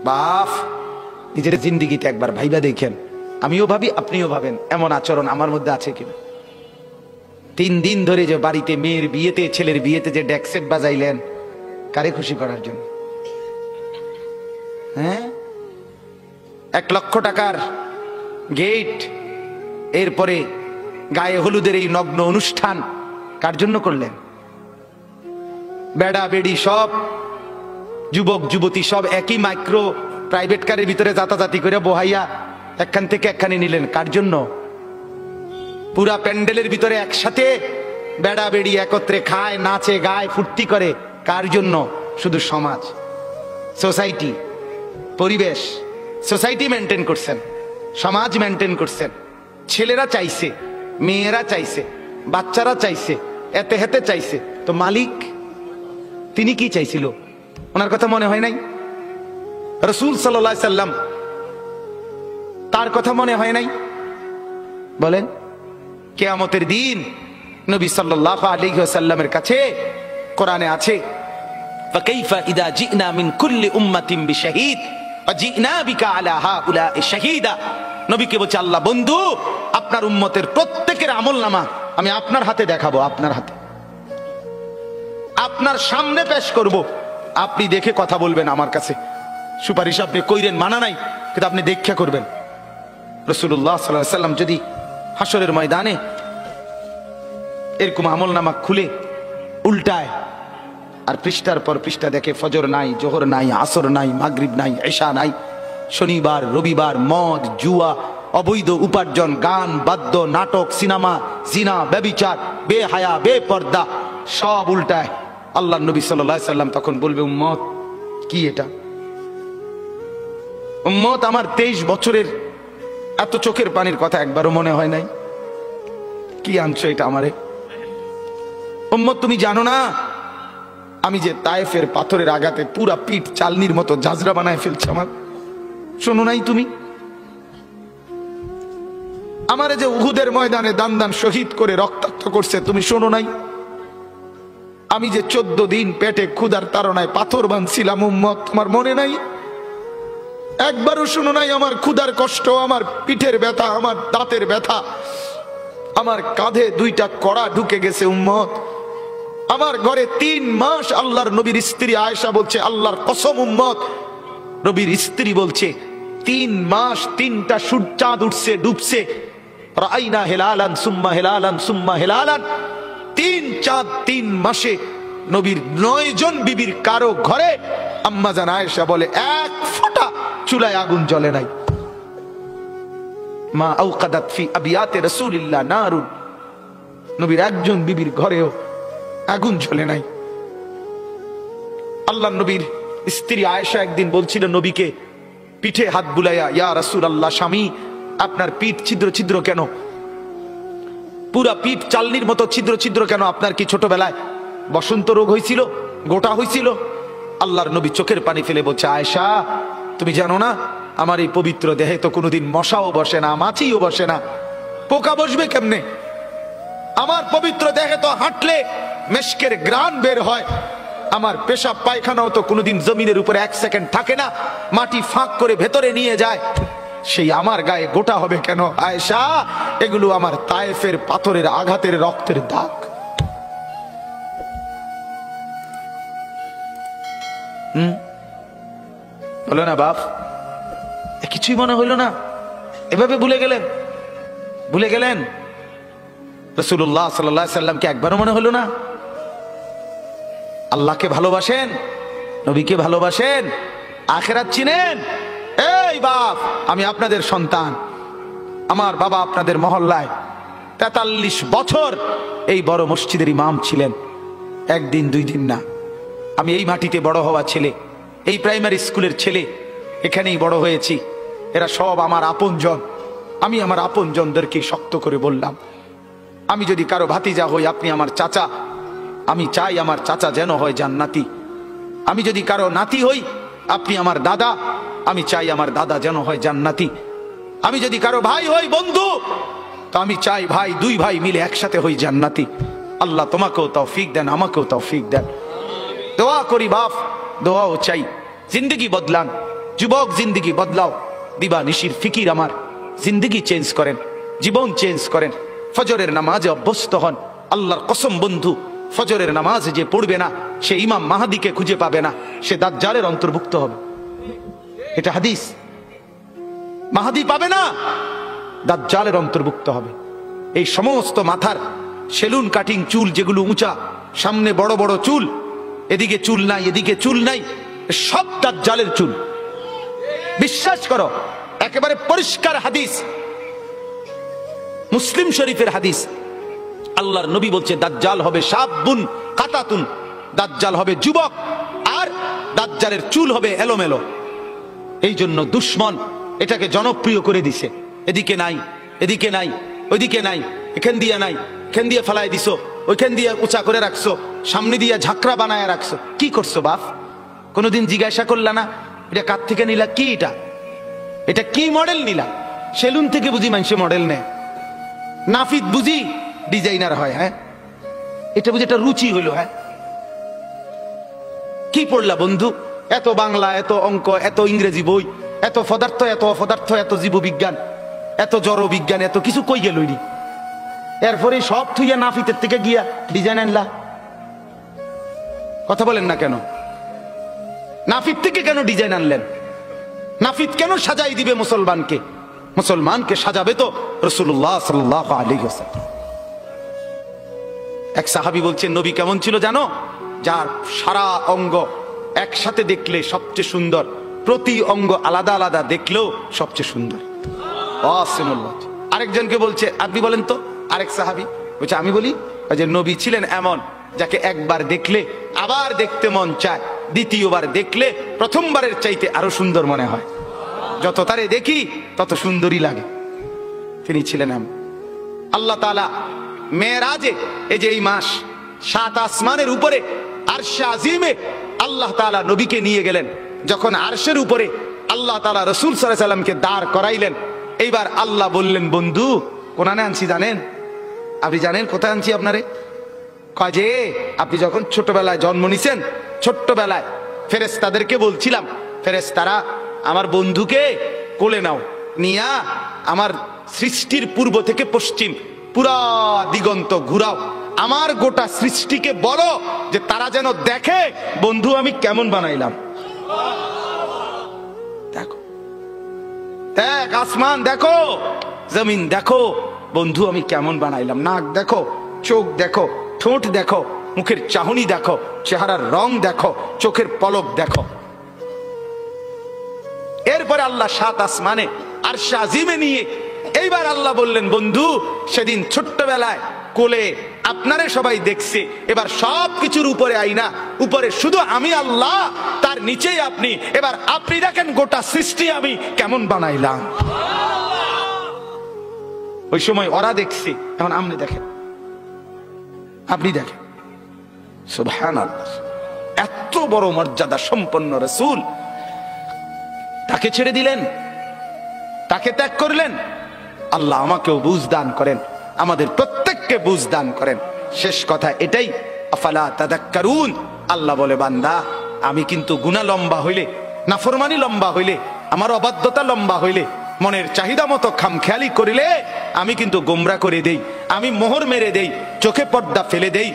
বাপ, নিজের জিন্দিগিতে একবার ভাইবা দেখেন, আমিও ভাবি আপনিও ভাবেন এমন আচরণ আমার মধ্যে আছে কিনা। 3 দিন ধরে যে বাড়িতে মেয়ের বিয়েতে ছেলের বিয়েতে যে ডেকসেট বাজাইলেন, কারে খুশি করার জন্য? হ্যাঁ, 1 লক্ষ টাকার গেট, এরপরে গায়ে হলুদের এই নগ্ন অনুষ্ঠান কার জন্য করলেন? বেড়া বেড়ি সব যুবক যুবতী সব একই মাইক্রো প্রাইভেট কারের ভিতরে যাতাযাতি করে বহাইয়া একখান থেকে একখানে নিলেন, কার জন্য? পুরা প্যান্ডেলের ভিতরে একসাথে বেড়া বেড়ি একত্রে খায়, নাচে, গায়, ফুর্তি করে, কার জন্য? শুধু সমাজ, সোসাইটি, পরিবেশ, সোসাইটি মেনটেন করছেন, সমাজ মেনটেন করছেন। ছেলেরা চাইছে, মেয়েরা চাইছে, বাচ্চারা চাইছে, এতে হেতে চাইছে, তো মালিক তিনি কি চাইছিল? ওনার কথা মনে হয় নাই? রাসূল সাল্লাল্লাহু আলাইহি সাল্লাম তার কথা মনে হয় নাই? বলেন, কিয়ামতের দিন নবী সাল্লাল্লাহু আলাইহি ওয়াসাল্লামের কাছে কোরআনে আছে, ফাকাইফা ইদা জিনা মিন কুল্লি উম্মাতিন বিশাহিদ ওয়া জিনা বিকা আলা হাউলা'i শাহীদা। নবীকে বলছে আল্লাহ, বন্ধু আপনার উম্মতের প্রত্যেকের আমলনামা আমি আপনার হাতে দেখাবো, আপনার হাতে, আপনার সামনে পেশ করব, আপনি দেখে কথা বলবেন আমার কাছে। সুপারিশ আপনি কইরেন, মানা নাই, কিন্তু আপনি দেখে করবেন। রাসূলুল্লাহ সাল্লাল্লাহু আলাইহি সাল্লাম যদি হাসরের ময়দানে এরকম আমলনামা খুলে উল্টায় আর পৃষ্ঠার পর পৃষ্ঠা দেখে ফজর নাই, জোহর নাই, আসর নাই, মাগরিব নাই, ইশা নাই, শনিবার রবিবার, মদ জুয়া, অবৈধ উপার্জন, গান বাদ্য, নাটক, সিনেমা, জিনা, ব্যভিচার, বেহায়া, বেপর্দা সব উল্টায়, আল্লাহর নবী সাল্লাল্লাহু আলাইহি সাল্লাম তখন বলবে, উম্মত কি এটা? উম্মত আমার 23 বছরের এত চোখের পানির কথা একবারও মনে হয় নাই? কি আনছো এটা আমারে? উম্মত তুমি জানো না আমি যে তায়েফের পাথরের আঘাতে পুরা পিঠ চালনির মতো জাজরা বানায় ফেলছে আমার? শোনো নাই তুমি? আমারে যে উহুদের ময়দানে দান দান শহীদ করে রক্তাক্ত করছে, তুমি শোনো নাই? আমি যে 14 দিন পেটে ক্ষুধার তাড়নায় পাথর বাঁধছিলাম, উম্মত তোমার মনে নাই? একবারও শোনো নাই আমার ক্ষুধার কষ্ট, আমার পিঠের ব্যথা, আমার দাঁতের ব্যথা, আমার কাঁধে 2টা কড়া ঢুকে গেছে? উম্মত আমার ঘরে 3 মাস আল্লাহর নবীর স্ত্রী আয়েশা বলছে, আল্লাহর কসম উম্মত, নবীর স্ত্রী বলছে 3 মাস 3টা সূর্যাঁদ উঠছে ডুবছে, রাআইনা হিলালান সুম্মা হিলালান সুম্মা হিলালান, 3 চাঁদ 3 মাসে নবীর 9 জন বিবির কারো ঘরে আম্মা জান আয়েশা বলে 1 ফোঁটা চুলায় আগুন জ্বলে নাই। মা আওকাদাত ফি আবিয়াতে রাসূলিল্লাহ নারুন, নবীর একজন বিবির ঘরেও আগুন জ্বলে নাই। আল্লাহর নবীর স্ত্রী আয়েশা একদিন বলছিল নবীকে পিঠে হাত বুলাইয়া, ইয়া রাসূলুল্লাহ, স্বামী আপনার পিঠ ছিদ্র ছিদ্র কেন? পুরা পিঠ চালনির মতো ছিদ্র ছিদ্র কেন? আপনার কি ছোটবেলায় বসন্ত রোগ হয়েছিল, গোটা হয়েছিল? আল্লাহর নবী চোখের পানি ফেলে বলছে, আয়েশা তুমি জানো না আমার এই পবিত্র দেহে তো কোনোদিন মশাও বসে না, মাছিও বসে না, পোকা বসবে কেমনে? আমার পবিত্র দেহে তো হাঁটলে মেশকের গ্রান বের হয়, আমার পেশাব পায়খানাও তো কোনোদিন জমিনের উপরে 1 সেকেন্ড থাকে না, মাটি ফাঁক করে ভেতরে নিয়ে যায়, সেই আমার গায়ে গোটা হবে কেন? আয়েশা এগুলো আমার তায়েফের পাথরের আঘাতের রক্তের দাগ। হলো না বাপ? কিছুই মনে হইল না? এভাবে ভুলে গেলেন? ভুলে গেলেন রাসূলুল্লাহ সাল্লাল্লাহু আলাইহি সাল্লামকে একবারও মনে হলো না? আল্লাহকে ভালোবাসেন, নবীকে ভালোবাসেন, আখিরাত চিনেন? এই বাপ, আমি আপনাদের সন্তান, আমার বাবা আপনাদের মহল্লায় 43 বছর এই বড় মসজিদের ইমাম ছিলেন, 1 দিন 2 দিন না। আমি এই মাটিতে বড় হওয়া ছেলে, এই প্রাইমারি স্কুলের ছেলে, এখানেই বড় হয়েছি। এরা সব আমার আপনজন। আমি আমার আপনজনদেরকে শক্ত করে বললাম, আমি যদি কারো ভাতিজা হই আপনি আমার চাচা, আমি চাই আমার চাচা যেন হয় জান্নাতি। আমি যদি কারো নাতি হই আপনি আমার দাদা, আমি চাই আমার দাদা যেন হয় জান্নাতি। আমি যদি কারো ভাই হই বন্ধু, তো আমি চাই ভাই 2 ভাই মিলে একসাথে হই জান্নাতি। আল্লাহ তোমাকেও তৌফিক দেন, আমাকেও তৌফিক দেন। দোয়া করি বাপ, দোয়াও চাই, জিন্দগি বদলান, যুবক জিন্দিগি বদলাও, দিবা নিশির ফিকির আমার, জিন্দিগি চেঞ্জ করেন, জীবন চেঞ্জ করেন, ফজরের নামাজে অভ্যস্ত হন। আল্লাহর কসম বন্ধু, ফজরের নামাজ যে পড়বে না সে ইমাম মাহাদিকে খুঁজে পাবে না, সে দাজ্জালের অন্তর্ভুক্ত হবে। এটা হাদিস। মাহাদি পাবে না, দাজ্জালের অন্তর্ভুক্ত হবে। এই সমস্ত মাথার সেলুন কাটিং চুল যেগুলো উঁচা, সামনে বড় বড় চুল, এদিকে চুল নাই এদিকে চুল নাই, সব দাজ্জালের চুল। বিশ্বাস করো, একেবারে পরিষ্কার হাদিস, মুসলিম শরীফের হাদিস। আল্লাহর নবী বলছে দাজ্জাল হবে শাবুন কাতাতুন, দাজ্জাল হবে যুবক, আর দাজ্জালের চুল হবে এলোমেলো। এই জন্য দুশ্মন এটাকে জনপ্রিয় করে দিছে। এদিকে নাই এদিকে নাই ওইদিকে নাই, এখান দিয়ে নাই এখান দিয়ে ফেলাই দিছো, ওইখান দিয়ে উঁচা করে রাখছো, সামনে দিয়ে ঝাঁকড়া বানায় রাখছো। কি করছো বাপ? কোনোদিন জিজ্ঞাসা করলা না এটা কার থেকে নিলা? কি এটা কি মডেল নিলা? সেলুন থেকে বুঝি মানুষে মডেল নেয়, নাফিদ বুঝি ডিজাইনার হয়। হ্যাঁ, এটা বুঝি একটা রুচি হইলো। হ্যাঁ, কি পড়লা বন্ধু? এত বাংলা, এত অঙ্ক, এত ইংরেজি বই, এত পদার্থ, এত অপদার্থ, এত জীববিজ্ঞান, এত জড় বিজ্ঞান, এত কিছু কই গেলইনি। এরপরে সব থুইয়া নাফিতের থেকে গিয়া ডিজাইন আনলা। কথা বলেন না কেন? নাফিত থেকে কেন ডিজাইন আনলেন? নাফিত কেন সাজাই দিবে মুসলমানকে? মুসলমানকে সাজাবে তো রাসূলুল্লাহ সাল্লাল্লাহু আলাইহি ওয়াসাল্লাম। এক সাহাবী বলছেন নবী কেমন ছিল জানো? যার সারা অঙ্গ একসাথে দেখলে সবচেয়ে সুন্দর, প্রতি অঙ্গ আলাদা আলাদা দেখলেও সবচেয়ে সুন্দর। আরেকজনকে বলছে আপনি বলেন তো, আরেক সাহাবী বলছে আমি বলি, যে নবী ছিলেন এমন যাকে একবার দেখলে আবার দেখতে মন চায়, দ্বিতীয়বার দেখলে প্রথমবারের চাইতে আরো সুন্দর মনে হয়, যত তারে দেখি তত সুন্দরই লাগে। তিনি ছিলেন এমন। আল্লাহ তাআলা মেরাজে, এই যে এই মাস, 7 আসমানের উপরে আরশে আজিমে আল্লাহ তাআলা নবীকে নিয়ে গেলেন। যখন আরশের উপরে আল্লাহ তাআলা রাসূল সাল্লাল্লাহু আলাইহি সাল্লামকে দাঁড় করাইলেন, এইবার আল্লাহ বললেন বন্ধু কোনানে আনছি জানেন? আপনি জানেন কোথায় আনছি আপনারে? কাজে আপনি যখন ছোটবেলায় জন্ম নিছেন, ছোট্টবেলায় ফেরেশতাদেরকে বলছিলাম, ফেরেশতারা আমার বন্ধুকে কোলে নাও, নিয়া আমার সৃষ্টির পূর্ব থেকে পশ্চিম পুরা দিগন্ত ঘুরাও, আমার গোটা সৃষ্টিকে বলো যে তারা যেন দেখে বন্ধু আমি কেমন বানাইলাম। দেখো, দেখ আসমান দেখো, জমিন দেখো, বন্ধু আমি কেমন বানাইলাম। নাক দেখো, চোখ দেখো, ঠোঁট দেখো, মুখের চাহনি দেখো, চেহারার রং দেখো, চোখের পলক দেখো। এরপরে আল্লাহ 7 আসমানে আরশে আজিমে নিয়ে এইবার আল্লাহ বললেন বন্ধু সেদিন ছোট্টবেলায় কোলে আপনারে সবাই দেখছে, এবার সব কিছুর উপরে আইনা, উপরে শুধু আমি আল্লাহ, তার নিচেই আপনি, এবার আপনি দেখেন গোটা সৃষ্টি আমি কেমন বানাইলাম। ওই সময় ওরা দেখছে, এখন আপনি দেখেন, আপনি দেখেন। সুবহানাল্লাহ, এত বড় মর্যাদা সম্পন্ন রাসূল, তাকে ছেড়ে দিলেন, তাকে ত্যাগ করলেন। আল্লাহ আমাকেও বুঝ দান করেন, আমাদের প্রত্যেককে বুঝ দান করেন। শেষ কথা এটাই, আফালা তাদাক্কারুন। আল্লাহ বলে বান্দা আমি কিন্তু গুনাহ লম্বা হইলে, নাফরমানি লম্বা হইলে, আমার অবাধ্যতা লম্বা হইলে, মনের চাহিদা মতো খামখেয়ালি করিলে আমি কিন্তু গোমরা করে দেই, আমি মোহর মেরে দেই, চোখে পর্দা ফেলে দেই,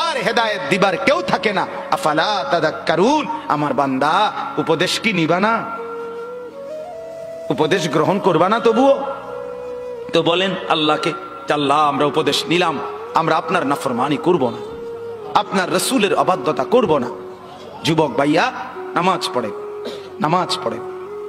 আর হেদায়েত দিবার কেউ থাকে না। আফালা তাদাক্কারুন। আমার বান্দা উপদেশ কি নিবা না? উপদেশ গ্রহণ করবা না? তবুও তো বলেন আল্লাহকে, আল্লাহ আমরা উপদেশ নিলাম, আমরা আপনার নাফরমানি করব না, আপনার রাসূলের অবাধ্যতা করব না। যুবক ভাইয়া নামাজ পড়ে, নামাজ পড়ে,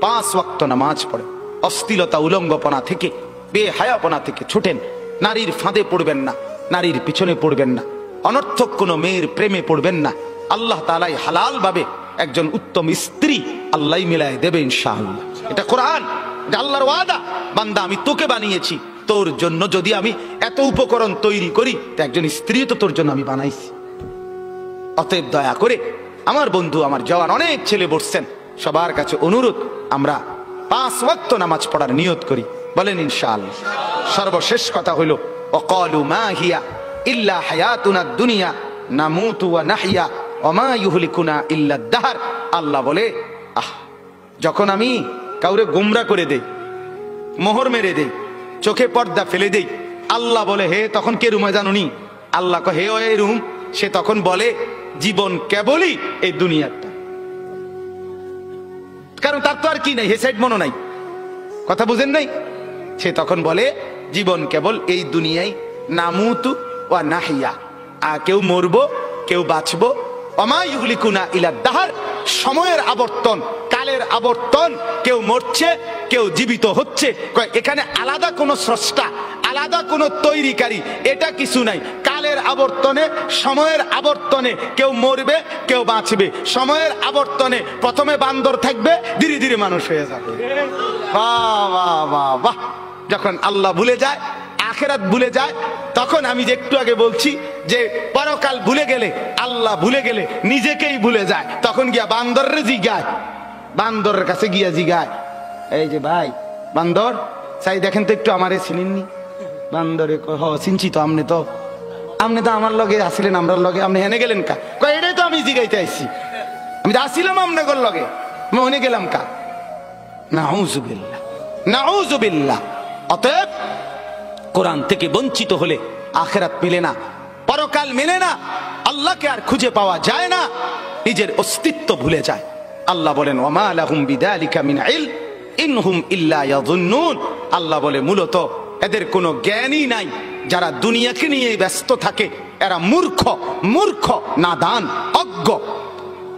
5 ওয়াক্ত নামাজ পড়ে, অশ্লীলতা উলঙ্গপনা থেকে, বেহায়াপনা থেকে ছুটেন, নারীর ফাঁদে পড়বেন না, নারীর পিছনে পড়বেন না, অনর্থক কোনো মেয়ের প্রেমে পড়বেন না। আল্লাহ তাআলাই হালাল ভাবে একজন উত্তম স্ত্রী আল্লাহ মিলায় দেবে ইনশাআল্লাহ। এটা কোরআন, এটা আল্লাহর ওয়াদা। বান্দা আমি তোকে বানিয়েছি, তোর জন্য যদি আমি এত উপকরণ তৈরি করি তো একজন স্ত্রী তো তোর জন্য আমি বানাইছি। অতএব দয়া করে আমার বন্ধু, আমার জওয়ান অনেক ছেলে বসছেন, সবার কাছে অনুরোধ আমরা 5 ওয়াক্ত নামাজ পড়ার নিয়ত করি, বলেন ইনশাআল্লাহ। সর্বশেষ কথা হলো ওয়াকালু মা হিয়া ইল্লা হায়াতুনা দুনিয়া নামুতু ওয়া নাহইয়া ওয়া মা ইউহলিকুনা ইল্লা দাহর। আল্লাহ বলে যখন আমি কাউরে গোমরা করে দেই, মোহর মেরে দেই, চোখে পর্দা ফেলে দেই, আল্লাহ বলে হে, তখন কে রুমে জানুনি? আল্লাহ হে ও এই রুম। সে তখন বলে জীবন কেবলই এই দুনিয়াটা, কারণ তার তো আর কি নাই, হে সাইড মনো নাই, কথা বুঝেন নাই? সে তখন বলে জীবন কেবল এই দুনিয়ায়, নামুতু ওয়া নাহিয়া, কেউ মরবো কেউ বাঁচবো, ওমা ইউহলিকুনা ইলা দাহার, সময়ের আবর্তন, কালের আবর্তন, কেউ মরছে কেউ জীবিত হচ্ছে। এখানে আলাদা কোনো স্রষ্টা, আলাদা কোনো তৈরিকারী, এটা কিছু নাই। কালের আবর্তনে, সময়ের আবর্তনে কেউ মরবে কেউ বাঁচবে। সময়ের আবর্তনে প্রথমে বান্দর থাকবে, ধীরে ধীরে মানুষ হয়ে যাবে। বাহ বাহ বাহ বাহ। যখন আল্লাহ ভুলে যায়, আখিরাত ভুলে যায়, তখন আমি যে একটু আগে বলছি যে পরকাল ভুলে গেলে, আল্লাহ ভুলে গেলে নিজেকেই ভুলে যায়। তখন গিয়া বান্দরের জিগায়, বান্দরের কাছে গিয়া জিগায়, এই যে ভাই বান্দর, চাই দেখেন তো একটু আমারে চিনেননি? বান্দরে হ চিনছি তো, আপনি তো আমার লগে আসিলেন, আমরার লগে, আপনি হেনে গেলেন কা? এটাই তো আমি জিগাইতে আসছি, আমি তো আসিলাম আপনার লগে, আমি হেনে গেলাম কা? নাউযুবিল্লাহ, নাউযুবিল্লাহ। অতএব কোরআন থেকে বঞ্চিত হলে আখিরাত মিলে না, পরকাল মিলে না, আল্লাহকে আর খুঁজে পাওয়া যায় না, নিজের অস্তিত্ব ভুলে যায়। আল্লাহ বলেন ওয়ামা লাহুম বিযালিকা মিন ইলম ইনহুম ইল্লা ইয়াযুন্নুন। আল্লাহ বলে মূলত এদের কোনো জ্ঞানই নাই। যারা দুনিয়াকে নিয়ে ব্যস্ত থাকে এরা মূর্খ, মূর্খ, নাদান, অজ্ঞ।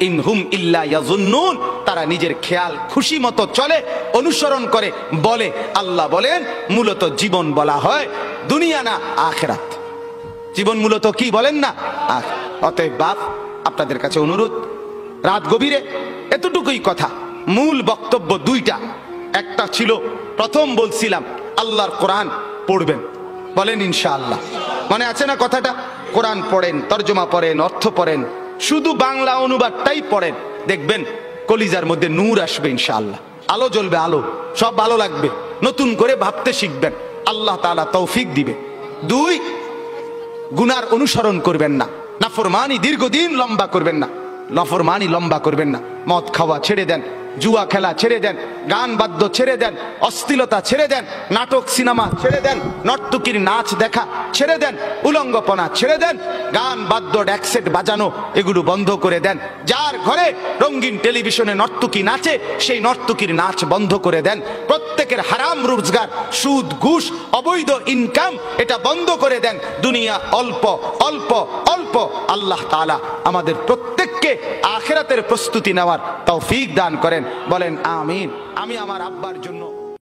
ইনহুম ইল্লা ইয়াযুন্নুন, তারা নিজের খেয়াল খুশি মতো চলে, অনুসরণ করে, বলে। আল্লাহ বলেন মূলত জীবন বলা হয় দুনিয়া না আখিরাত। জীবন মূলত কি বলেন না? অতএব বাপ, আপনাদের কাছে অনুরোধ, রাত গভীরে এতটুকুই কথা। মূল বক্তব্য দুইটা। একটা ছিল, প্রথম বলছিলাম আল্লাহর কোরআন পড়বেন, বলেন ইনশাআল্লাহ। মনে আছে না কথাটা? কোরআন পড়েন, তরজমা পড়েন, অর্থ পড়েন, শুধু বাংলা অনুবাদটাই পড়েন, দেখবেন কলিজার মধ্যে নূর আসবে ইনশাআল্লাহ, আলো জ্বলবে, আলো, সব ভালো লাগবে, নতুন করে ভাবতে শিখবেন, আল্লাহ তাআলা তৌফিক দিবে। দুই, গুনার অনুসরণ করবেন না, নাফরমানি দীর্ঘদিন লম্বা করবেন না, নাফরমানি লম্বা করবেন না। মদ খাওয়া ছেড়ে দেন, জুয়া খেলা ছেড়ে দেন, গান বাদ্য ছেড়ে দেন, অশ্লীলতা ছেড়ে দেন, নাটক সিনেমা ছেড়ে দেন, নর্তকীর নাচ দেখা ছেড়ে দেন, উলঙ্গপনা ছেড়ে দেন, গান বাদ্য ড্যাকসেট বাজানো এগুলো বন্ধ করে দেন। যার ঘরে রঙিন টেলিভিশনে নর্তকী নাচে, সেই নর্তকীর নাচ বন্ধ করে দেন। প্রত্যেকের হারাম রোজগার, সুদ, ঘুষ, অবৈধ ইনকাম, এটা বন্ধ করে দেন। দুনিয়া অল্প অল্প অল্প। আল্লাহ তাআলা আমাদের প্রত্যেককে আখিরাতের প্রস্তুতি নেওয়ার তৌফিক দান করেন, বলেন আমিন। আমি আমার আব্বার জন্য